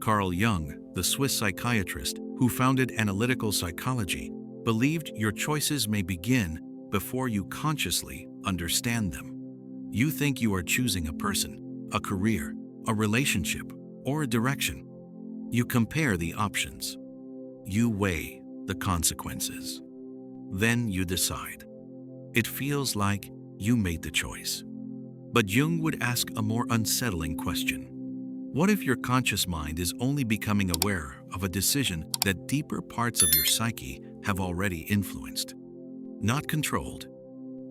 Carl Jung, the Swiss psychiatrist who founded analytical psychology, believed your choices may begin before you consciously understand them. You think you are choosing a person, a career, a relationship, or a direction. You compare the options. You weigh the consequences. Then you decide. It feels like you made the choice. But Jung would ask a more unsettling question. What if your conscious mind is only becoming aware of a decision that deeper parts of your psyche have already influenced? Not controlled,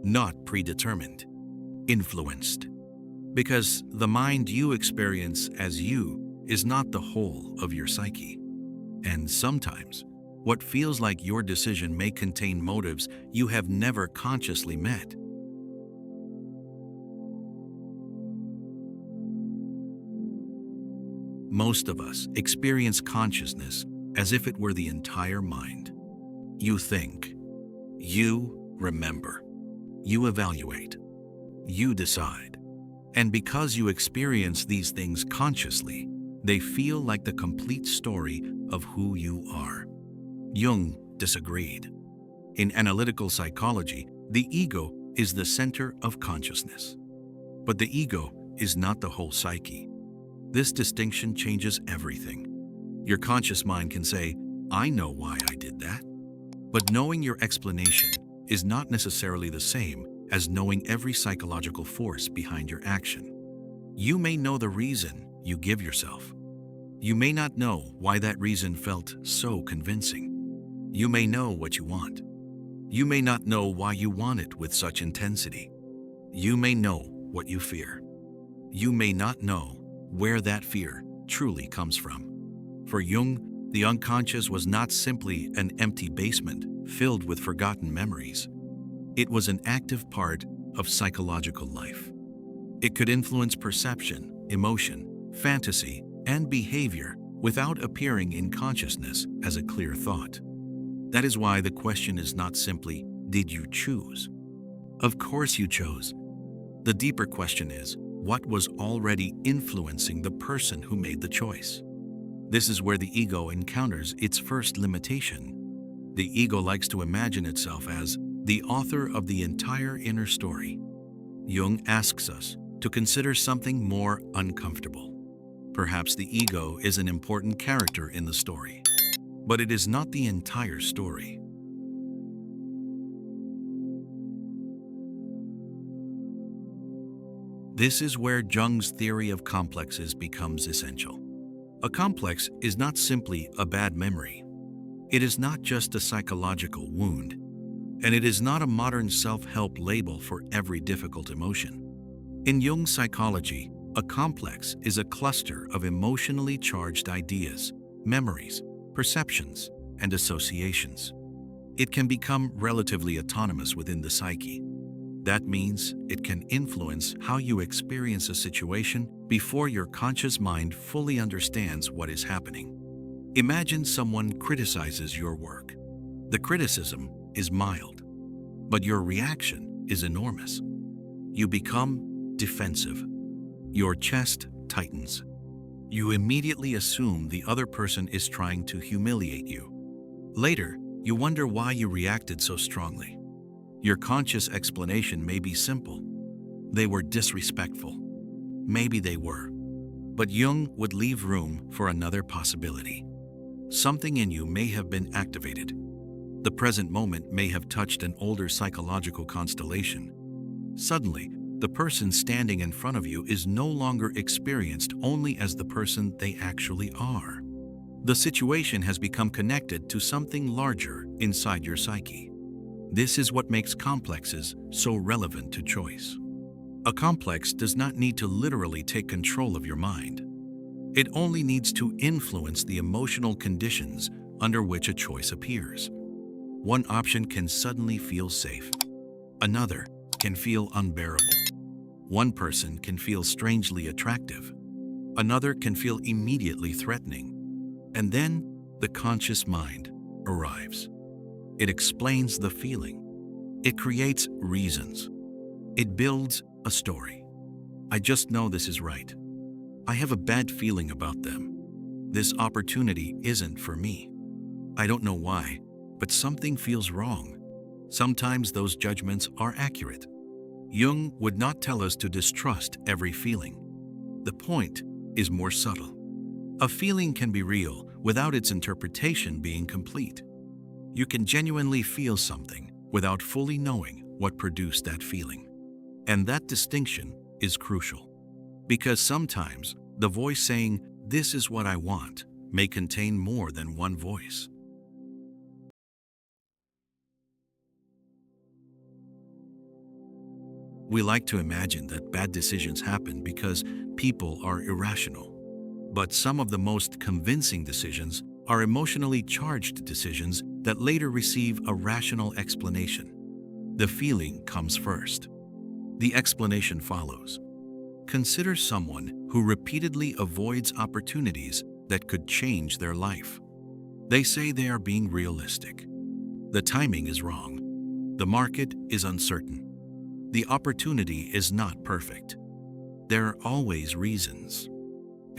not predetermined, influenced. Because the mind you experience as you is not the whole of your psyche. And sometimes, what feels like your decision may contain motives you have never consciously met. Most of us experience consciousness as if it were the entire mind. You think, you remember, you evaluate, you decide. And because you experience these things consciously, they feel like the complete story of who you are. Jung disagreed. In analytical psychology, the ego is the center of consciousness. But the ego is not the whole psyche. This distinction changes everything. Your conscious mind can say, I know why I did that. But knowing your explanation is not necessarily the same as knowing every psychological force behind your action. You may know the reason you give yourself. You may not know why that reason felt so convincing. You may know what you want. You may not know why you want it with such intensity. You may know what you fear. You may not know where that fear truly comes from. For Jung, the unconscious was not simply an empty basement filled with forgotten memories. It was an active part of psychological life. It could influence perception, emotion, fantasy, and behavior without appearing in consciousness as a clear thought. That is why the question is not simply, did you choose? Of course you chose. The deeper question is, what was already influencing the person who made the choice? This is where the ego encounters its first limitation. The ego likes to imagine itself as the author of the entire inner story. Jung asks us to consider something more uncomfortable. Perhaps the ego is an important character in the story, but it is not the entire story. This is where Jung's theory of complexes becomes essential. A complex is not simply a bad memory. It is not just a psychological wound, and it is not a modern self-help label for every difficult emotion. In Jung's psychology, a complex is a cluster of emotionally charged ideas, memories, perceptions, and associations. It can become relatively autonomous within the psyche. That means it can influence how you experience a situation before your conscious mind fully understands what is happening. Imagine someone criticizes your work. The criticism is mild, but your reaction is enormous. You become defensive. Your chest tightens. You immediately assume the other person is trying to humiliate you. Later, you wonder why you reacted so strongly. Your conscious explanation may be simple. They were disrespectful. Maybe they were. But Jung would leave room for another possibility. Something in you may have been activated. The present moment may have touched an older psychological constellation. Suddenly, the person standing in front of you is no longer experienced only as the person they actually are. The situation has become connected to something larger inside your psyche. This is what makes complexes so relevant to choice. A complex does not need to literally take control of your mind. It only needs to influence the emotional conditions under which a choice appears. One option can suddenly feel safe. Another can feel unbearable. One person can feel strangely attractive. Another can feel immediately threatening. And then the conscious mind arrives. It explains the feeling. It creates reasons. It builds a story. I just know this is right. I have a bad feeling about them. This opportunity isn't for me. I don't know why, but something feels wrong. Sometimes those judgments are accurate. Jung would not tell us to distrust every feeling. The point is more subtle. A feeling can be real without its interpretation being complete. You can genuinely feel something without fully knowing what produced that feeling. And that distinction is crucial. Because sometimes the voice saying, "This is what I want," may contain more than one voice. We like to imagine that bad decisions happen because people are irrational. But some of the most convincing decisions are emotionally charged decisions that later receive a rational explanation. The feeling comes first. The explanation follows. Consider someone who repeatedly avoids opportunities that could change their life. They say they are being realistic. The timing is wrong. The market is uncertain. The opportunity is not perfect. There are always reasons.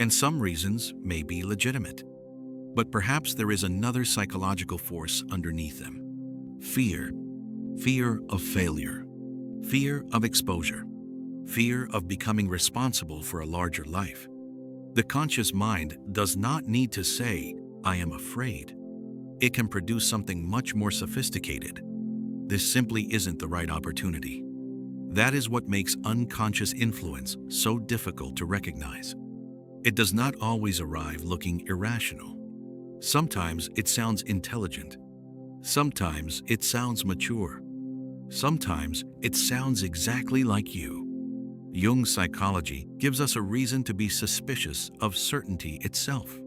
And some reasons may be legitimate. But perhaps there is another psychological force underneath them. Fear. Fear of failure. Fear of exposure. Fear of becoming responsible for a larger life. The conscious mind does not need to say, "I am afraid." It can produce something much more sophisticated. This simply isn't the right opportunity. That is what makes unconscious influence so difficult to recognize. It does not always arrive looking irrational. Sometimes it sounds intelligent. Sometimes it sounds mature. Sometimes it sounds exactly like you. Jung's psychology gives us a reason to be suspicious of certainty itself.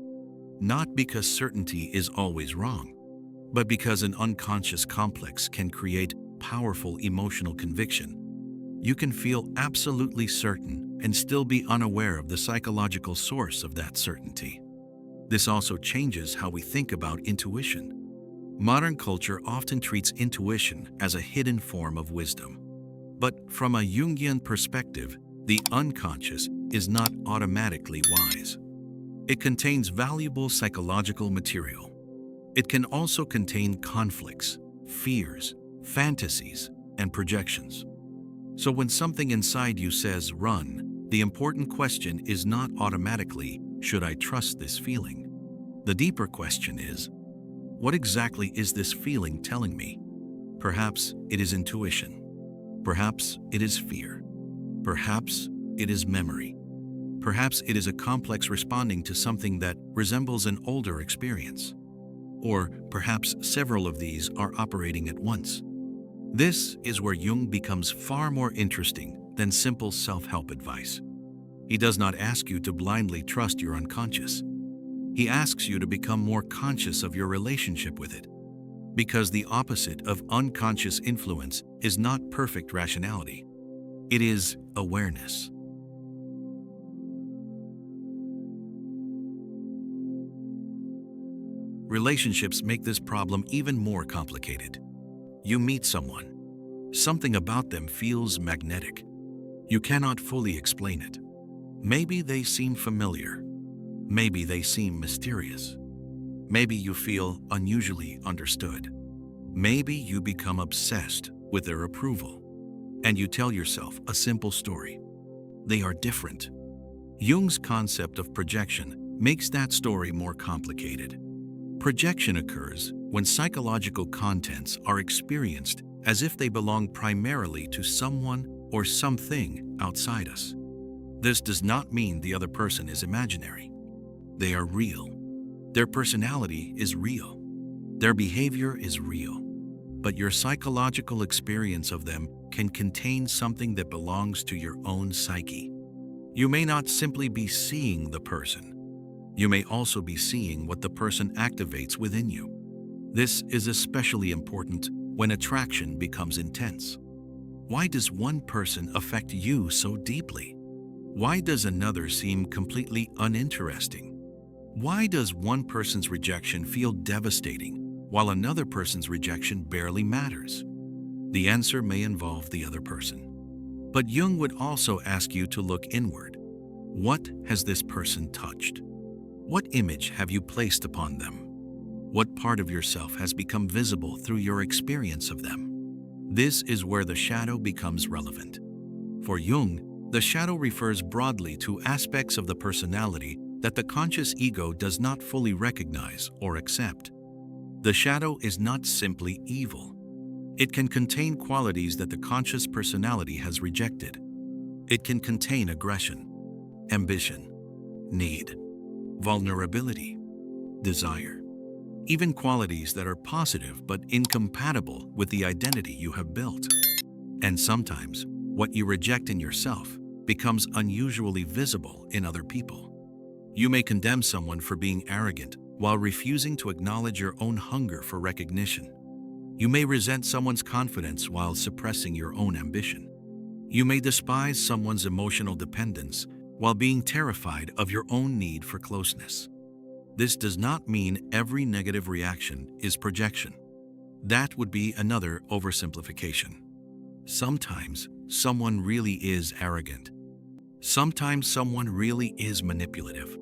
Not because certainty is always wrong, but because an unconscious complex can create powerful emotional conviction. You can feel absolutely certain and still be unaware of the psychological source of that certainty. This also changes how we think about intuition. Modern culture often treats intuition as a hidden form of wisdom. But from a Jungian perspective, the unconscious is not automatically wise. It contains valuable psychological material. It can also contain conflicts, fears, fantasies, and projections. So when something inside you says run, the important question is not automatically, should I trust this feeling? The deeper question is, what exactly is this feeling telling me? Perhaps it is intuition. Perhaps it is fear. Perhaps it is memory. Perhaps it is a complex responding to something that resembles an older experience. Or perhaps several of these are operating at once. This is where Jung becomes far more interesting than simple self-help advice. He does not ask you to blindly trust your unconscious. He asks you to become more conscious of your relationship with it. Because the opposite of unconscious influence is not perfect rationality. It is awareness. Relationships make this problem even more complicated. You meet someone. Something about them feels magnetic. You cannot fully explain it. Maybe they seem familiar. Maybe they seem mysterious. Maybe you feel unusually understood. Maybe you become obsessed with their approval. And you tell yourself a simple story. They are different. Jung's concept of projection makes that story more complicated. Projection occurs when psychological contents are experienced as if they belong primarily to someone or something outside us. This does not mean the other person is imaginary. They are real. Their personality is real. Their behavior is real. But your psychological experience of them can contain something that belongs to your own psyche. You may not simply be seeing the person. You may also be seeing what the person activates within you. This is especially important when attraction becomes intense. Why does one person affect you so deeply? Why does another seem completely uninteresting? Why does one person's rejection feel devastating while another person's rejection barely matters? The answer may involve the other person. But Jung would also ask you to look inward. What has this person touched? What image have you placed upon them? What part of yourself has become visible through your experience of them? This is where the shadow becomes relevant. For Jung, the shadow refers broadly to aspects of the personality that the conscious ego does not fully recognize or accept. The shadow is not simply evil. It can contain qualities that the conscious personality has rejected. It can contain aggression, ambition, need, vulnerability, desire, even qualities that are positive but incompatible with the identity you have built. And sometimes, what you reject in yourself becomes unusually visible in other people. You may condemn someone for being arrogant while refusing to acknowledge your own hunger for recognition. You may resent someone's confidence while suppressing your own ambition. You may despise someone's emotional dependence while being terrified of your own need for closeness. This does not mean every negative reaction is projection. That would be another oversimplification. Sometimes someone really is arrogant. Sometimes someone really is manipulative.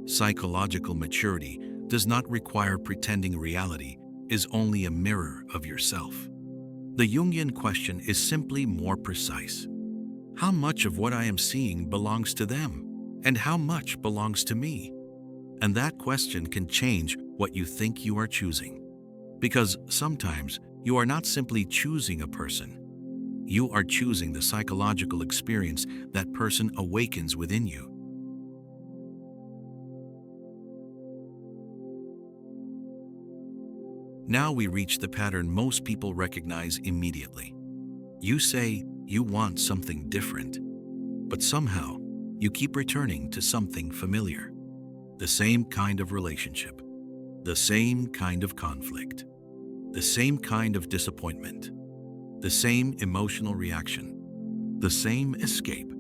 Psychological maturity does not require pretending reality is only a mirror of yourself. The Jungian question is simply more precise. How much of what I am seeing belongs to them, and how much belongs to me? And that question can change what you think you are choosing. Because sometimes you are not simply choosing a person, you are choosing the psychological experience that person awakens within you. Now we reach the pattern most people recognize immediately. You say you want something different, but somehow you keep returning to something familiar. The same kind of relationship, the same kind of conflict, the same kind of disappointment, the same emotional reaction, the same escape.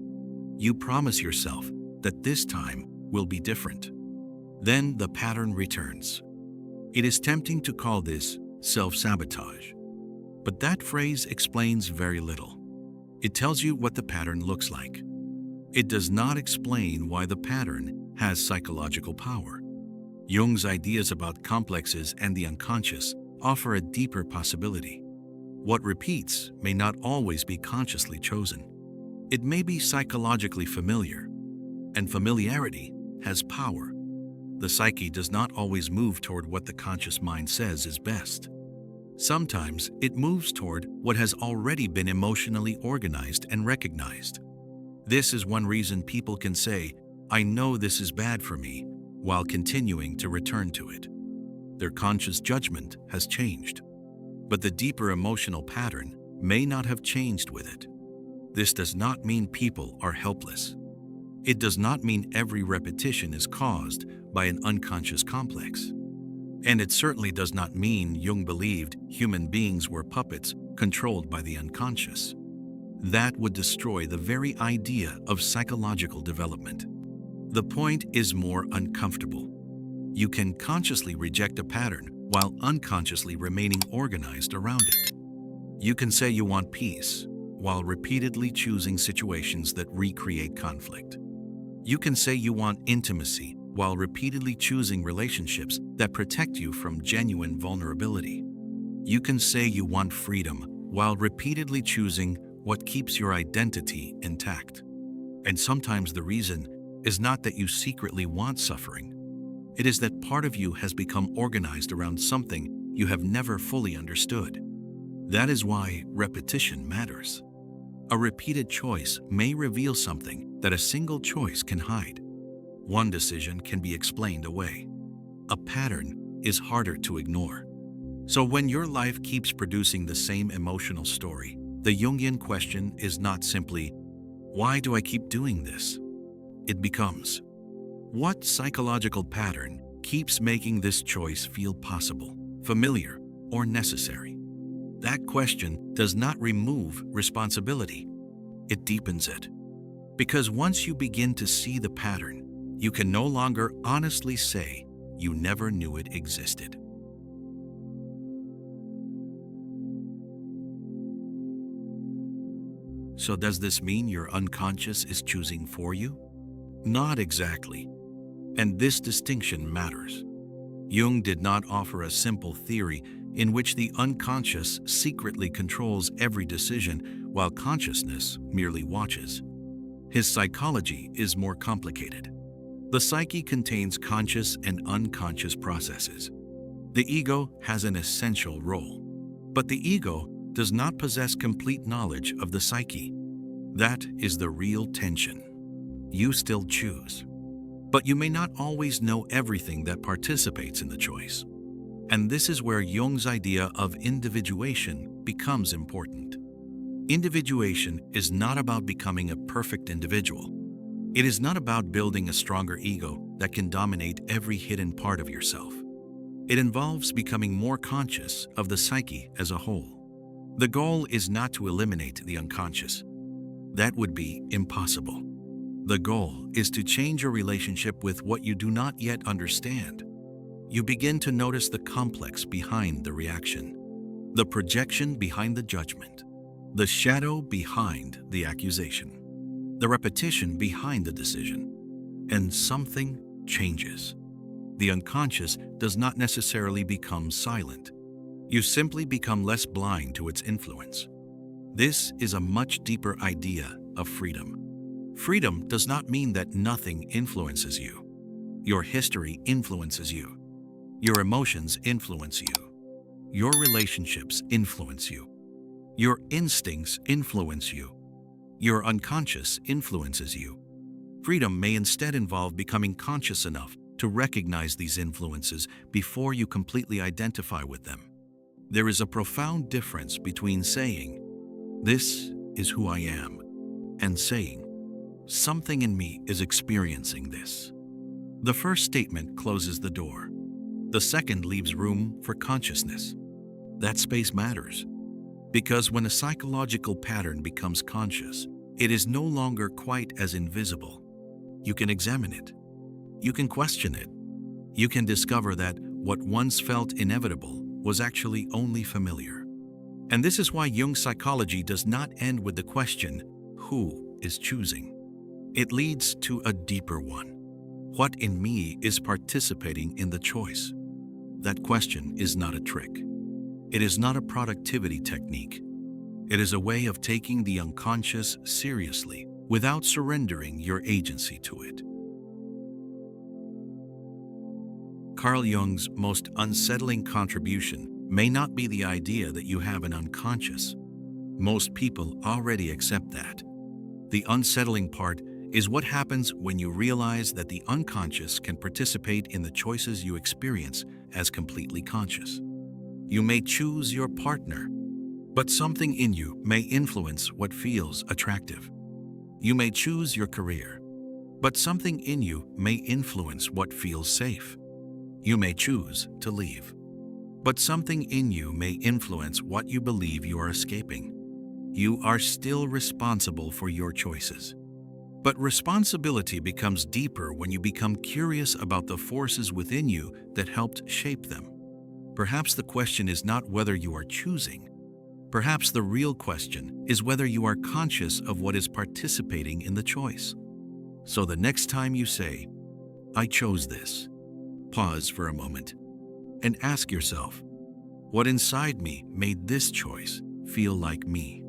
You promise yourself that this time will be different. Then the pattern returns. It is tempting to call this self-sabotage, but that phrase explains very little. It tells you what the pattern looks like. It does not explain why the pattern has psychological power. Jung's ideas about complexes and the unconscious offer a deeper possibility. What repeats may not always be consciously chosen. It may be psychologically familiar, and familiarity has power. The psyche does not always move toward what the conscious mind says is best. Sometimes it moves toward what has already been emotionally organized and recognized. This is one reason people can say, "I know this is bad for me," while continuing to return to it. Their conscious judgment has changed, but the deeper emotional pattern may not have changed with it. This does not mean people are helpless. It does not mean every repetition is caused by an unconscious complex. And it certainly does not mean Jung believed human beings were puppets controlled by the unconscious. That would destroy the very idea of psychological development. The point is more uncomfortable. You can consciously reject a pattern while unconsciously remaining organized around it. You can say you want peace while repeatedly choosing situations that recreate conflict. You can say you want intimacy while repeatedly choosing relationships that protect you from genuine vulnerability. You can say you want freedom while repeatedly choosing what keeps your identity intact. And sometimes the reason is not that you secretly want suffering. It is that part of you has become organized around something you have never fully understood. That is why repetition matters. A repeated choice may reveal something that a single choice can hide. One decision can be explained away. A pattern is harder to ignore. So when your life keeps producing the same emotional story, the Jungian question is not simply, "Why do I keep doing this?" It becomes, "What psychological pattern keeps making this choice feel possible, familiar, or necessary?" That question does not remove responsibility. It deepens it. Because once you begin to see the pattern, you can no longer honestly say you never knew it existed. So does this mean your unconscious is choosing for you? Not exactly. And this distinction matters. Jung did not offer a simple theory in which the unconscious secretly controls every decision while consciousness merely watches. His psychology is more complicated. The psyche contains conscious and unconscious processes. The ego has an essential role, but the ego does not possess complete knowledge of the psyche. That is the real tension. You still choose, but you may not always know everything that participates in the choice. And this is where Jung's idea of individuation becomes important. Individuation is not about becoming a perfect individual. It is not about building a stronger ego that can dominate every hidden part of yourself. It involves becoming more conscious of the psyche as a whole. The goal is not to eliminate the unconscious. That would be impossible. The goal is to change your relationship with what you do not yet understand. You begin to notice the complex behind the reaction, the projection behind the judgment, the shadow behind the accusation, the repetition behind the decision, and something changes. The unconscious does not necessarily become silent. You simply become less blind to its influence. This is a much deeper idea of freedom. Freedom does not mean that nothing influences you. Your history influences you. Your emotions influence you. Your relationships influence you. Your instincts influence you. Your unconscious influences you. Freedom may instead involve becoming conscious enough to recognize these influences before you completely identify with them. There is a profound difference between saying, "This is who I am," and saying, "Something in me is experiencing this." The first statement closes the door. The second leaves room for consciousness. That space matters, because when a psychological pattern becomes conscious, it is no longer quite as invisible. You can examine it. You can question it. You can discover that what once felt inevitable was actually only familiar. And this is why Jung's psychology does not end with the question, who is choosing? It leads to a deeper one. What in me is participating in the choice? That question is not a trick. It is not a productivity technique. It is a way of taking the unconscious seriously without surrendering your agency to it. Carl Jung's most unsettling contribution may not be the idea that you have an unconscious. Most people already accept that. The unsettling part is what happens when you realize that the unconscious can participate in the choices you experience as completely conscious. You may choose your partner, but something in you may influence what feels attractive. You may choose your career, but something in you may influence what feels safe. You may choose to leave, but something in you may influence what you believe you are escaping. You are still responsible for your choices. But responsibility becomes deeper when you become curious about the forces within you that helped shape them. Perhaps the question is not whether you are choosing. Perhaps the real question is whether you are conscious of what is participating in the choice. So the next time you say, "I chose this," pause for a moment and ask yourself, what inside me made this choice feel like me?